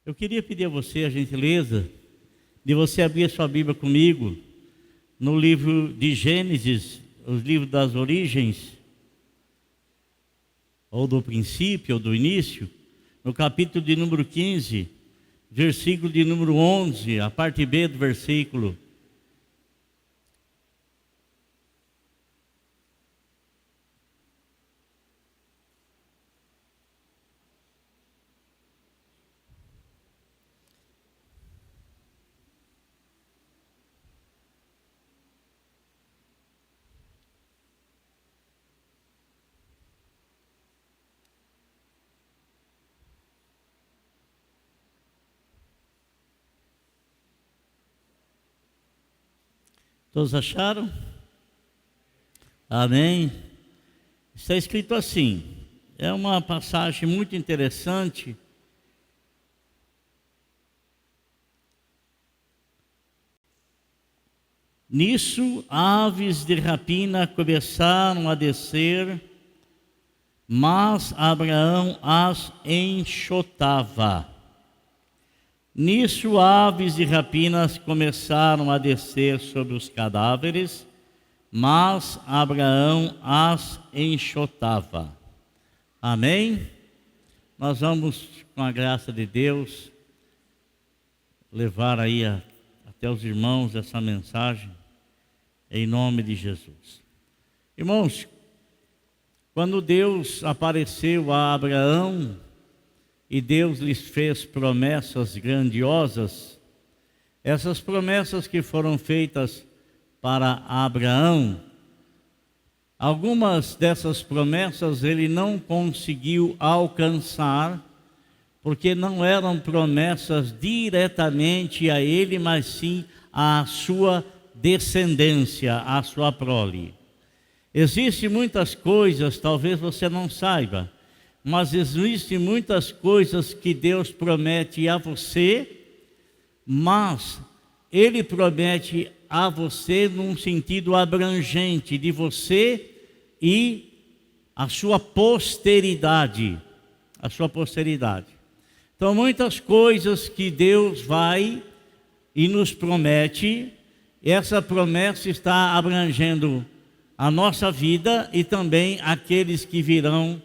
Eu queria pedir a você a gentileza de você abrir a sua Bíblia comigo no livro de Gênesis, os livros das origens, ou do princípio, ou do início, no capítulo de número 15, versículo de número 11, a parte B do versículo. Todos acharam? Amém? Está escrito assim, é uma passagem muito interessante. Nisso, aves de rapina começaram a descer, mas Abraão as enxotava. Nisso, aves de rapinas começaram a descer sobre os cadáveres, mas Abraão as enxotava. Amém? Nós vamos, com a graça de Deus, levar aí até os irmãos essa mensagem, em nome de Jesus. Irmãos, quando Deus apareceu a Abraão, e Deus lhes fez promessas grandiosas, essas promessas que foram feitas para Abraão, algumas dessas promessas ele não conseguiu alcançar, porque não eram promessas diretamente a ele, mas sim à sua descendência, à sua prole. Existem muitas coisas, talvez você não saiba, mas existem muitas coisas que Deus promete a você, mas Ele promete a você num sentido abrangente, de você e a sua posteridade. A sua posteridade. Então, muitas coisas que Deus vai e nos promete, essa promessa está abrangendo a nossa vida e também aqueles que virão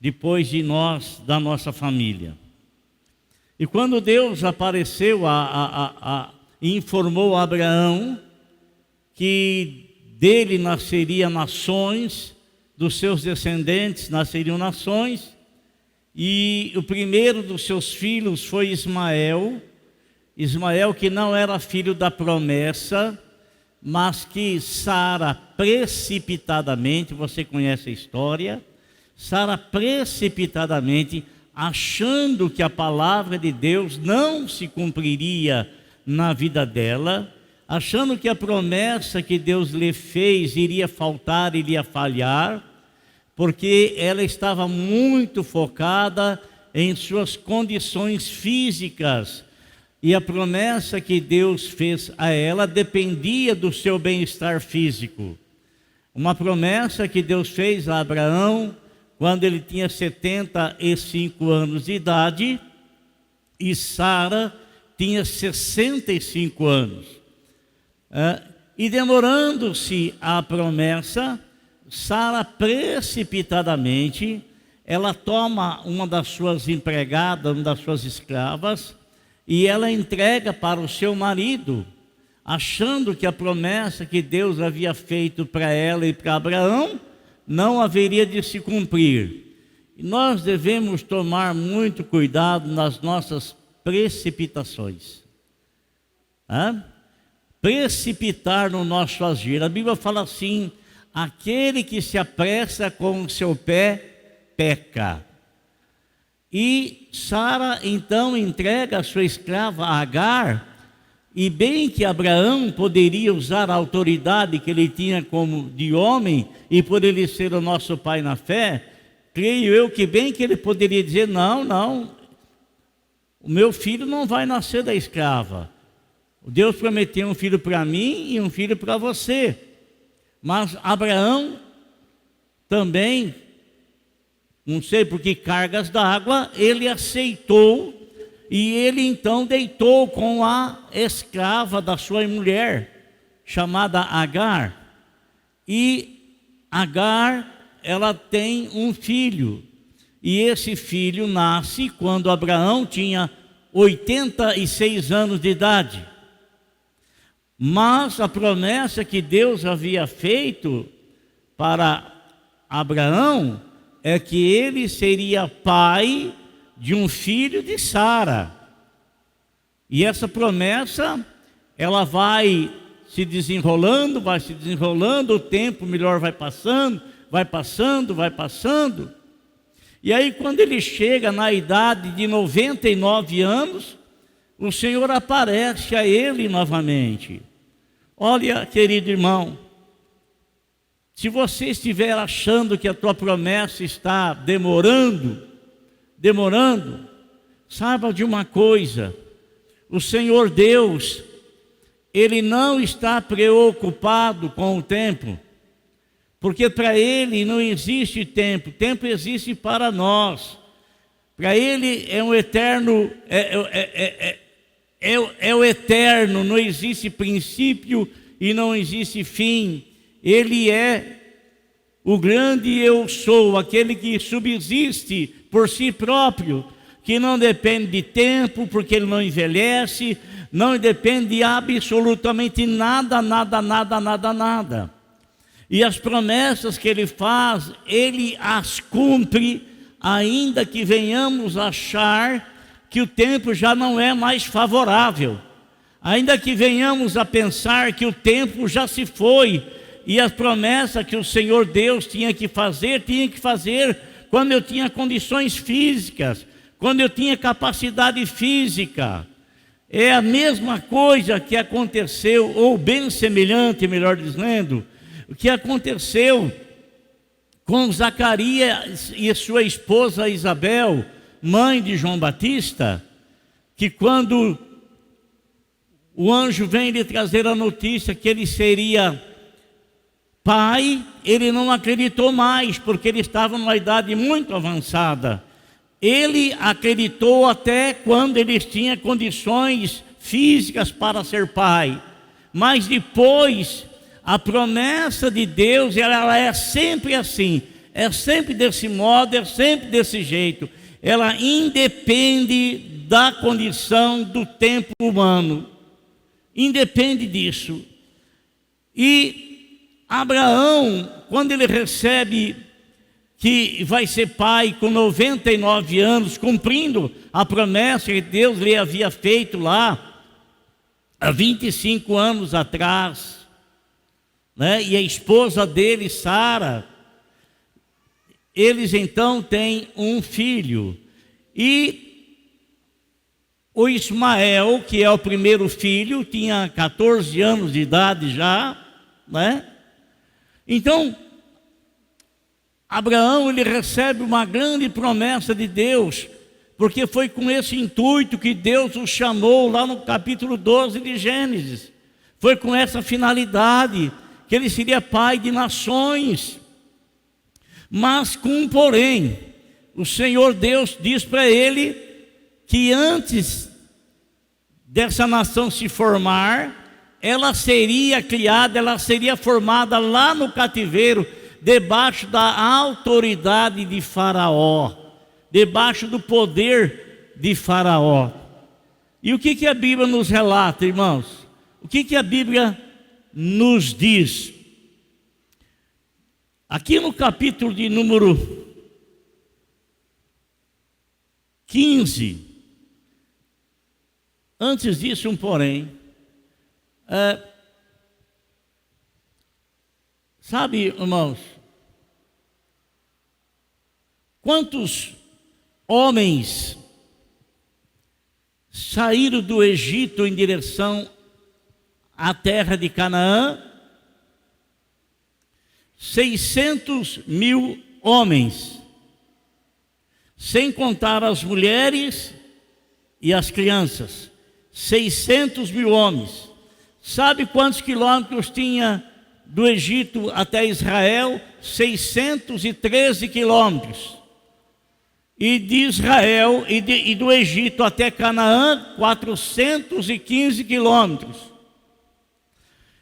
depois de nós, da nossa família. E quando Deus apareceu e informou a Abraão que dele nasceria nações, dos seus descendentes nasceriam nações, e o primeiro dos seus filhos foi Ismael, que não era filho da promessa, mas que Sara precipitadamente, você conhece a história, Sara precipitadamente, achando que a palavra de Deus não se cumpriria na vida dela, achando que a promessa que Deus lhe fez iria faltar, iria falhar, porque ela estava muito focada em suas condições físicas, e a promessa que Deus fez a ela dependia do seu bem-estar físico. Uma promessa que Deus fez a Abraão quando ele tinha 75 anos de idade, e Sara tinha 65 anos. E demorando-se a promessa, Sara precipitadamente, ela toma uma das suas empregadas, uma das suas escravas, e ela entrega para o seu marido, achando que a promessa que Deus havia feito para ela e para Abraão não haveria de se cumprir. E nós devemos tomar muito cuidado nas nossas precipitações. Precipitar no nosso agir. A Bíblia fala assim: aquele que se apressa com o seu pé, peca. E Sara então entrega a sua escrava Agar, e bem que Abraão poderia usar a autoridade que ele tinha como de homem, e por ele ser o nosso pai na fé, creio eu que bem que ele poderia dizer: não, o meu filho não vai nascer da escrava. Deus prometeu um filho para mim e um filho para você. Mas Abraão também, não sei por que cargas d'água, ele aceitou e ele então deitou com a escrava da sua mulher, chamada Agar. E Agar, ela tem um filho, e esse filho nasce quando Abraão tinha 86 anos de idade. Mas a promessa que Deus havia feito para Abraão é que ele seria pai de um filho de Sara. E essa promessa, ela vai se desenrolando, o tempo melhor vai passando. E aí quando ele chega na idade de 99 anos, o Senhor aparece a ele novamente. Olha, querido irmão, se você estiver achando que a tua promessa está demorando, saiba de uma coisa: o Senhor Deus, Ele não está preocupado com o tempo, porque para Ele não existe tempo, tempo existe para nós. Para Ele é um eterno, é o eterno, não existe princípio e não existe fim. Ele é o grande eu sou, aquele que subsiste por si próprio, que não depende de tempo, porque ele não envelhece, não depende de absolutamente nada. E as promessas que ele faz, ele as cumpre, ainda que venhamos achar que o tempo já não é mais favorável, ainda que venhamos a pensar que o tempo já se foi, e as promessas que o Senhor Deus tinha que fazer quando eu tinha condições físicas, quando eu tinha capacidade física. É a mesma coisa que aconteceu, ou bem semelhante, melhor dizendo, o que aconteceu com Zacarias e sua esposa Isabel, mãe de João Batista, que quando o anjo vem lhe trazer a notícia que ele seria pai, ele não acreditou mais, porque ele estava numa idade muito avançada. Ele acreditou até quando ele tinha condições físicas para ser pai, mas depois a promessa de Deus, ela é sempre assim, é sempre desse modo, é sempre desse jeito. Ela independe da condição do tempo humano, independe disso. E Abraão, quando ele recebe que vai ser pai com 99 anos, cumprindo a promessa que Deus lhe havia feito lá há 25 anos atrás, né? E a esposa dele, Sara, eles então têm um filho. E o Ismael, que é o primeiro filho, tinha 14 anos de idade já, né? Então, Abraão, ele recebe uma grande promessa de Deus, porque foi com esse intuito que Deus o chamou lá no capítulo 12 de Gênesis. Foi com essa finalidade, que ele seria pai de nações. Mas com um porém, o Senhor Deus diz para ele que antes dessa nação se formar, ela seria criada, ela seria formada lá no cativeiro, debaixo da autoridade de Faraó, debaixo do poder de Faraó. E o que a Bíblia nos relata, irmãos? O que a Bíblia nos diz? Aqui no capítulo de número 15, antes disso um porém, sabe, irmãos, quantos homens saíram do Egito em direção à terra de Canaã? 600.000 homens, sem contar as mulheres e as crianças. 600.000 homens. Sabe quantos quilômetros tinha do Egito até Israel? 613 quilômetros. e de Israel e do Egito até Canaã, 415 quilômetros.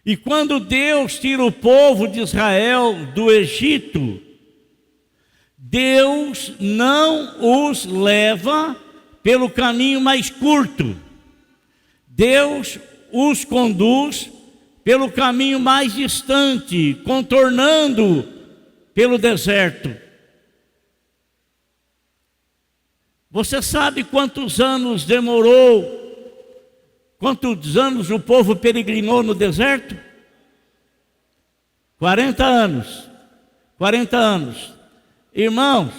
E quando Deus tira o povo de Israel do Egito, Deus não os leva pelo caminho mais curto. Deus os conduz pelo caminho mais distante, contornando pelo deserto. Você sabe quantos anos demorou, quantos anos o povo peregrinou no deserto? 40 anos. 40 anos. Irmãos,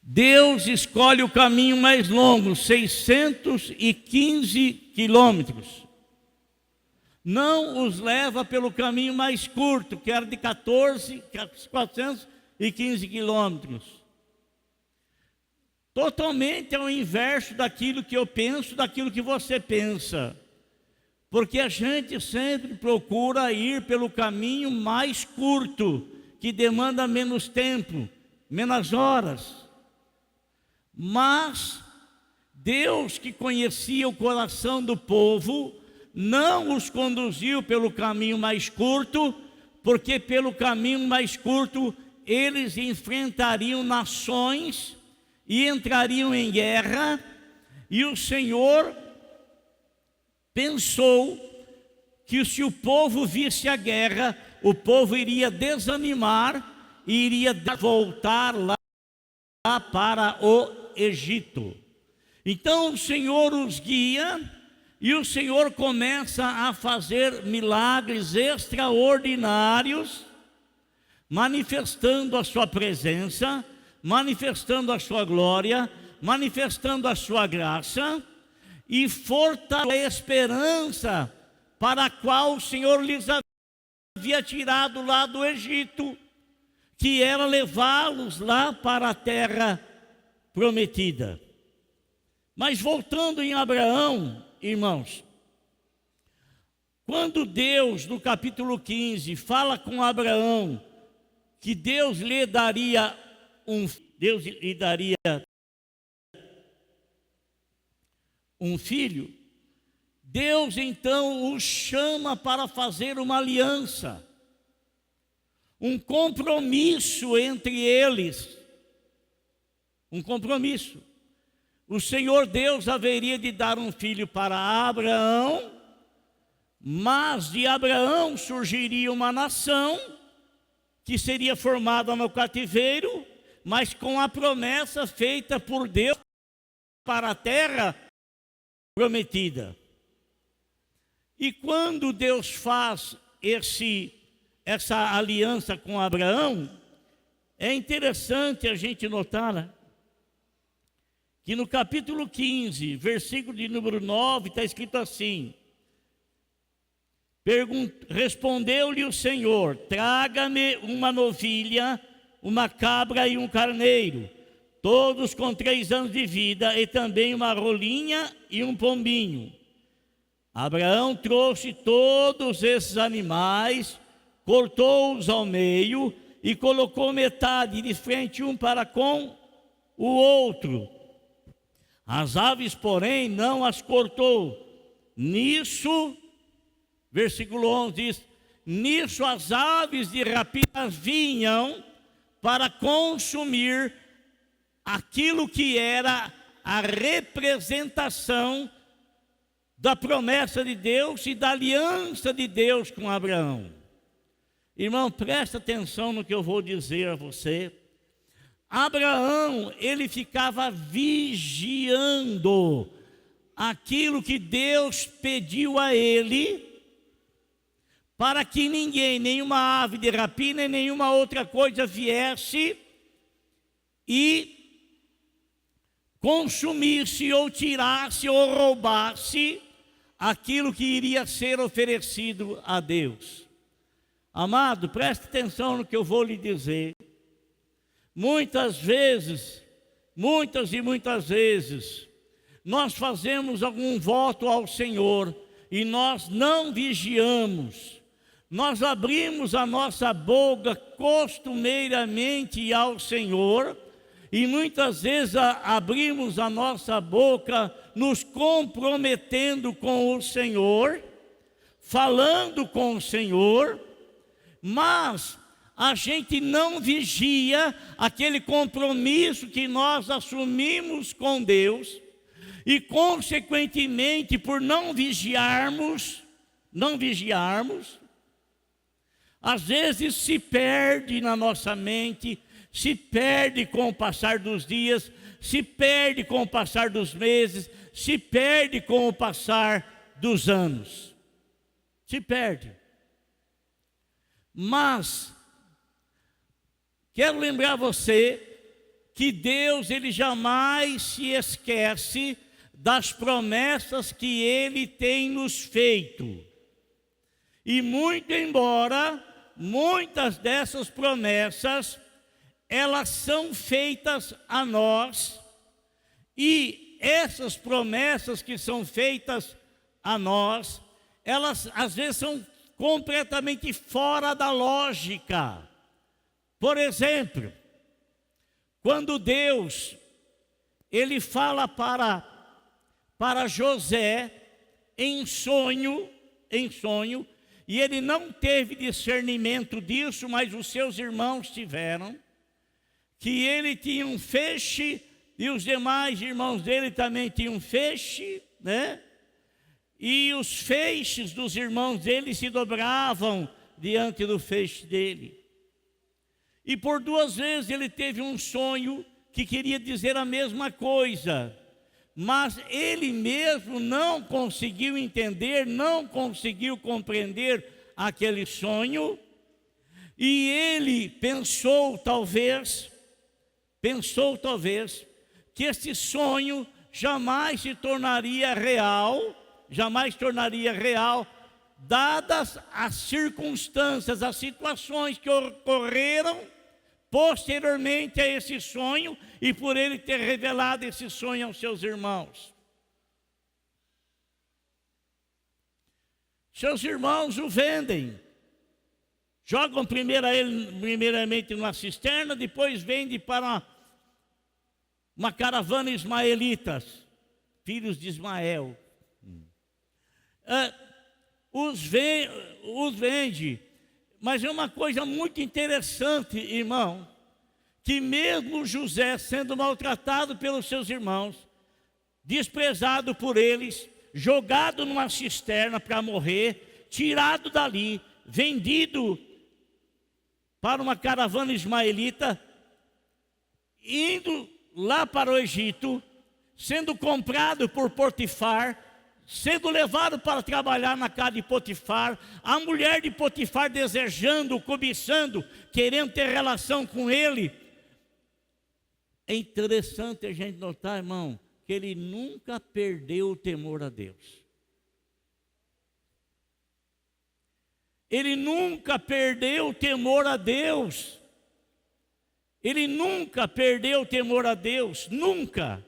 Deus escolhe o caminho mais longo, 615 quilômetros. Não os leva pelo caminho mais curto, que era de 415 quilômetros. Totalmente ao inverso daquilo que eu penso, daquilo que você pensa. Porque a gente sempre procura ir pelo caminho mais curto, que demanda menos tempo, menos horas. Mas Deus, que conhecia o coração do povo, não os conduziu pelo caminho mais curto, porque pelo caminho mais curto eles enfrentariam nações e entrariam em guerra, e o Senhor pensou que se o povo visse a guerra, o povo iria desanimar e iria voltar lá para o Egito. Então o Senhor os guia e o Senhor começa a fazer milagres extraordinários, manifestando a sua presença, manifestando a sua glória, manifestando a sua graça e fortalecendo a esperança para a qual o Senhor lhes havia tirado lá do Egito, que era levá-los lá para a terra prometida. Mas voltando em Abraão, irmãos, quando Deus, no capítulo 15, fala com Abraão que Deus lhe daria um filho, Deus então o chama para fazer uma aliança, um compromisso entre eles, um compromisso. O Senhor Deus haveria de dar um filho para Abraão, mas de Abraão surgiria uma nação que seria formada no cativeiro, mas com a promessa feita por Deus para a terra prometida. E quando Deus faz essa aliança com Abraão, é interessante a gente notar que no capítulo 15, versículo de número 9, está escrito assim: respondeu-lhe o Senhor: traga-me uma novilha, uma cabra e um carneiro, todos com 3 anos de vida, e também uma rolinha e um pombinho. Abraão trouxe todos esses animais, cortou-os ao meio e colocou metade de frente um para com o outro. As aves, porém, não as cortou. Nisso, versículo 11 diz: nisso as aves de rapina vinham para consumir aquilo que era a representação da promessa de Deus e da aliança de Deus com Abraão. Irmão, presta atenção no que eu vou dizer a você. Abraão, ele ficava vigiando aquilo que Deus pediu a ele, para que ninguém, nenhuma ave de rapina e nenhuma outra coisa viesse e consumisse ou tirasse ou roubasse aquilo que iria ser oferecido a Deus. Amado, preste atenção no que eu vou lhe dizer. Muitas e muitas vezes, nós fazemos algum voto ao Senhor e nós não vigiamos. Nós abrimos a nossa boca costumeiramente ao Senhor, e muitas vezes abrimos a nossa boca nos comprometendo com o Senhor, falando com o Senhor, mas a gente não vigia aquele compromisso que nós assumimos com Deus, e consequentemente, por não vigiarmos, às vezes se perde na nossa mente, se perde com o passar dos dias, se perde com o passar dos meses, se perde com o passar dos anos. Se perde. Mas quero lembrar você que Deus, Ele jamais se esquece das promessas que Ele tem nos feito. E muito embora muitas dessas promessas, elas são feitas a nós, e essas promessas que são feitas a nós, elas às vezes são completamente fora da lógica. Por exemplo, quando Deus, Ele fala para José em sonho, e ele não teve discernimento disso, mas os seus irmãos tiveram, que ele tinha um feixe, e os demais irmãos dele também tinham um feixe, né? E os feixes dos irmãos dele se dobravam diante do feixe dele. E por 2 vezes ele teve um sonho que queria dizer a mesma coisa, mas ele mesmo não conseguiu entender, não conseguiu compreender aquele sonho, e ele pensou talvez, que esse sonho jamais se tornaria real, dadas as circunstâncias, as situações que ocorreram posteriormente a esse sonho, e por ele ter revelado esse sonho aos seus irmãos. Seus irmãos o vendem, jogam primeiramente numa cisterna, depois vendem para uma caravana ismaelitas, filhos de Ismael. Os vende. Mas é uma coisa muito interessante, irmão, que mesmo José sendo maltratado pelos seus irmãos, desprezado por eles, jogado numa cisterna para morrer, tirado dali, vendido para uma caravana ismaelita, indo lá para o Egito, sendo comprado por Potifar, sendo levado para trabalhar na casa de Potifar, a mulher de Potifar desejando, cobiçando, querendo ter relação com ele. É interessante a gente notar, irmão, que ele nunca perdeu o temor a Deus. Ele nunca perdeu o temor a Deus. Ele nunca perdeu o temor a Deus, nunca.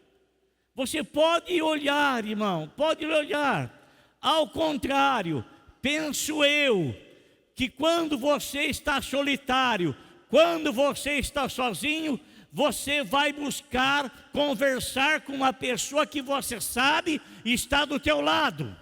Você pode olhar, irmão, pode olhar. Ao contrário, penso eu, que quando você está solitário, quando você está sozinho, você vai buscar conversar com uma pessoa que você sabe está do teu lado.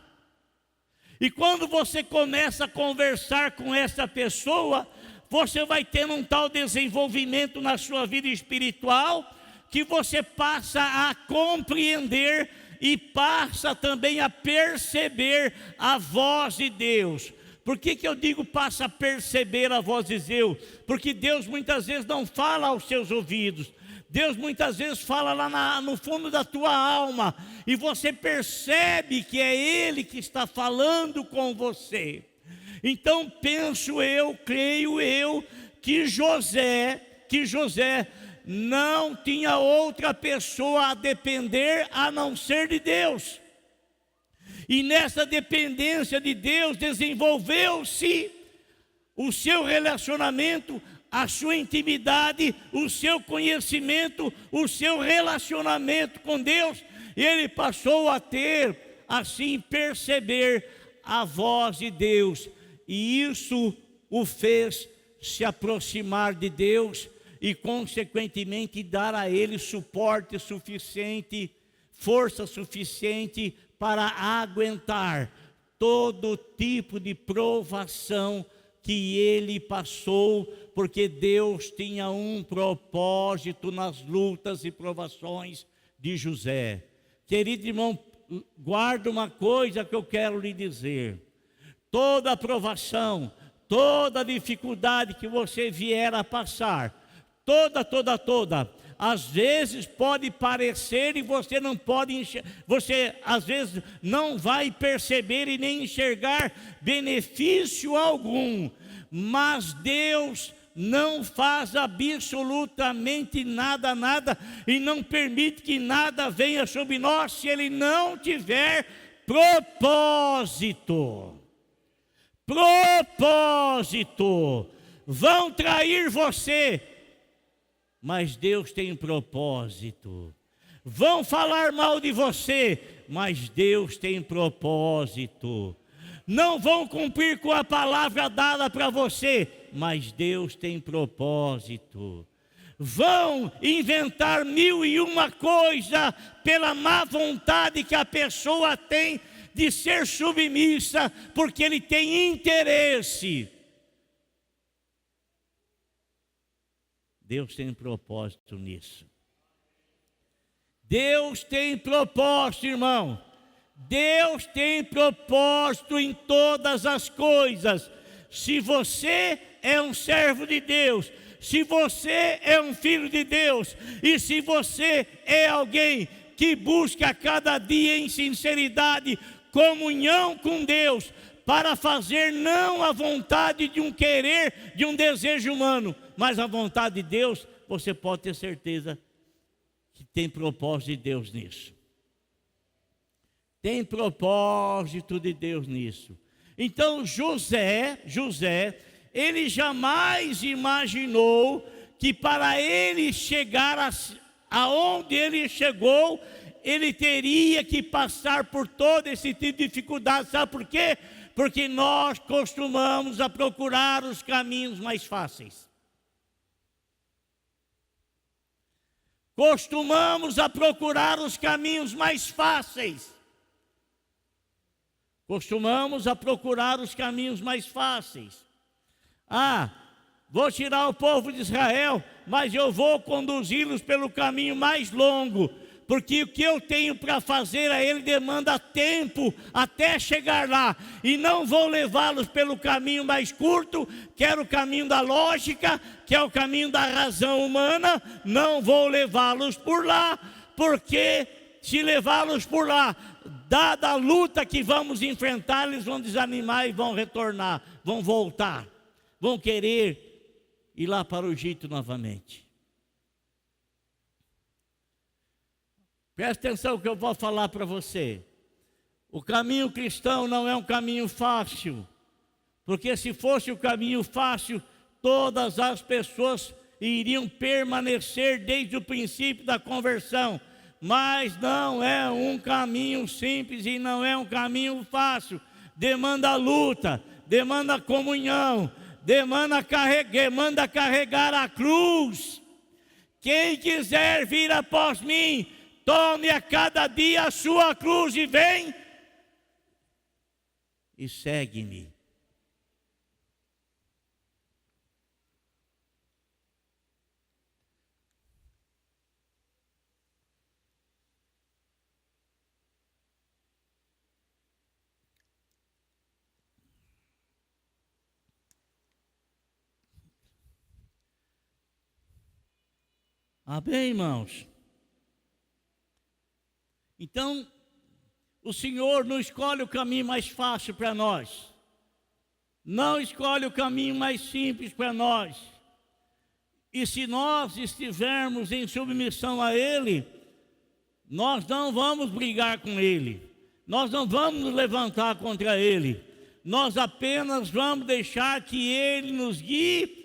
E quando você começa a conversar com essa pessoa, você vai ter um tal desenvolvimento na sua vida espiritual, que você passa a compreender e passa também a perceber a voz de Deus. Por que eu digo passa a perceber a voz de Deus? Porque Deus muitas vezes não fala aos seus ouvidos. Deus muitas vezes fala lá no fundo da tua alma, e você percebe que é Ele que está falando com você. Então penso eu, creio eu, que José não tinha outra pessoa a depender a não ser de Deus. E nessa dependência de Deus desenvolveu-se o seu relacionamento, a sua intimidade, o seu conhecimento, o seu relacionamento com Deus. E ele passou a ter, assim, perceber a voz de Deus. E isso o fez se aproximar de Deus. e, consequentemente, dar a ele suporte suficiente, força suficiente para aguentar todo tipo de provação que ele passou, porque Deus tinha um propósito nas lutas e provações de José. Querido irmão, guarda uma coisa que eu quero lhe dizer: toda provação, toda dificuldade que você vier a passar, toda, às vezes pode parecer e você não pode enxergar, você às vezes não vai perceber e nem enxergar benefício algum, mas Deus não faz absolutamente nada, e não permite que nada venha sobre nós se Ele não tiver propósito. Vão trair você, mas Deus tem propósito. Vão falar mal de você, mas Deus tem propósito. Não vão cumprir com a palavra dada para você, mas Deus tem propósito. Vão inventar 1001 coisa pela má vontade que a pessoa tem de ser submissa, porque ele tem interesse. Deus tem propósito nisso. Deus tem propósito, irmão. Deus tem propósito em todas as coisas. Se você é um servo de Deus, se você é um filho de Deus, e se você é alguém que busca cada dia em sinceridade comunhão com Deus, para fazer não a vontade de um querer, de um desejo humano, mas a vontade de Deus, você pode ter certeza que tem propósito de Deus nisso. Tem propósito de Deus nisso. Então José, ele jamais imaginou que para ele chegar aonde ele chegou, ele teria que passar por todo esse tipo de dificuldade. Sabe por quê? Porque nós costumamos a procurar os caminhos mais fáceis. Costumamos a procurar os caminhos mais fáceis. Costumamos a procurar os caminhos mais fáceis. Vou tirar o povo de Israel, mas eu vou conduzi-los pelo caminho mais longo, porque o que eu tenho para fazer a ele demanda tempo até chegar lá, e não vou levá-los pelo caminho mais curto, que era o caminho da lógica, que é o caminho da razão humana. Não vou levá-los por lá, porque se levá-los por lá, dada a luta que vamos enfrentar, eles vão desanimar e vão retornar, vão voltar, vão querer ir lá para o Egito novamente. Presta atenção que eu vou falar para você. O caminho cristão não é um caminho fácil, porque se fosse o caminho fácil, todas as pessoas iriam permanecer desde o princípio da conversão. Mas não é um caminho simples e não é um caminho fácil. Demanda luta, demanda comunhão, demanda carregar a cruz. Quem quiser vir após mim, tome a cada dia a sua cruz e vem e segue-me. Amém, irmãos? Então, o Senhor não escolhe o caminho mais fácil para nós, não escolhe o caminho mais simples para nós. E se nós estivermos em submissão a Ele, nós não vamos brigar com Ele, nós não vamos nos levantar contra Ele, nós apenas vamos deixar que Ele nos guie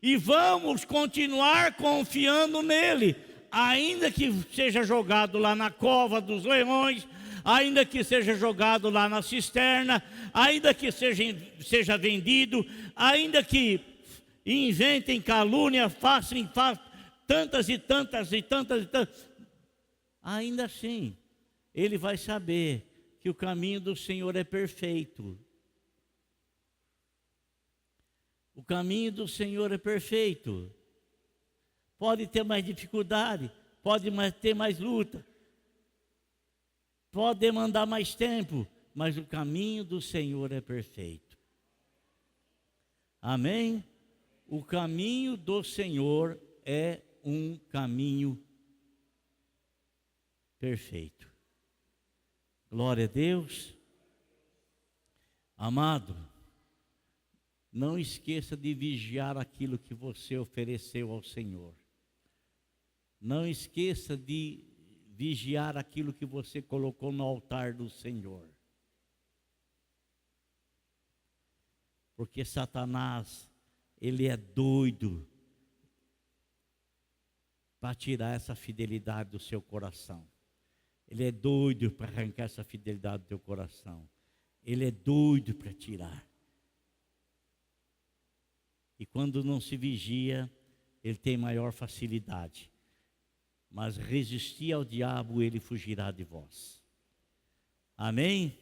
e vamos continuar confiando nele, ainda que seja jogado lá na cova dos leões, ainda que seja jogado lá na cisterna, ainda que seja vendido, ainda que e inventem calúnia, façam tantas e tantas e tantas e tantas, ainda assim, ele vai saber que o caminho do Senhor é perfeito. O caminho do Senhor é perfeito. Pode ter mais dificuldade, pode ter mais luta, pode demandar mais tempo, mas o caminho do Senhor é perfeito. Amém? O caminho do Senhor é um caminho perfeito. Glória a Deus. Amado, não esqueça de vigiar aquilo que você ofereceu ao Senhor. Não esqueça de vigiar aquilo que você colocou no altar do Senhor. Porque Satanás, ele é doido para tirar essa fidelidade do seu coração. Ele é doido para arrancar essa fidelidade do teu coração. Ele é doido para tirar. E quando não se vigia, ele tem maior facilidade. Mas resistir ao diabo, ele fugirá de vós. Amém?